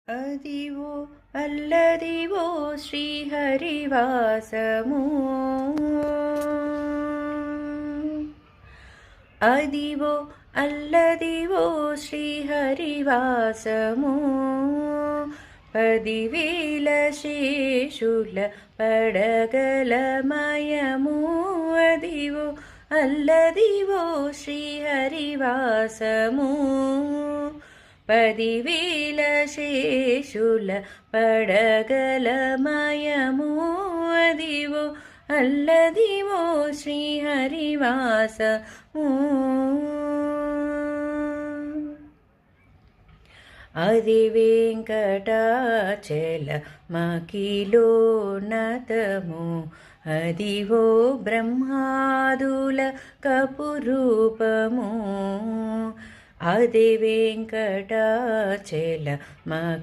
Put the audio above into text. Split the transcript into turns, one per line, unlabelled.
అదివో అల్లదివో శ్రీహరివాసము అదివో అల్లదివో శ్రీహరివాసము 10,000 శేషుల పడగలమయము అదివో అల్లదివో శ్రీహరివాసము 10,000 శేషుల పడగలమయము అదివో అల్లదివో శ్రీహరివాసము అది వెంకటాచల మకిలోన్నతము అదివో బ్రహ్మాదుల కపురూపము అది వెంకటాచల మకి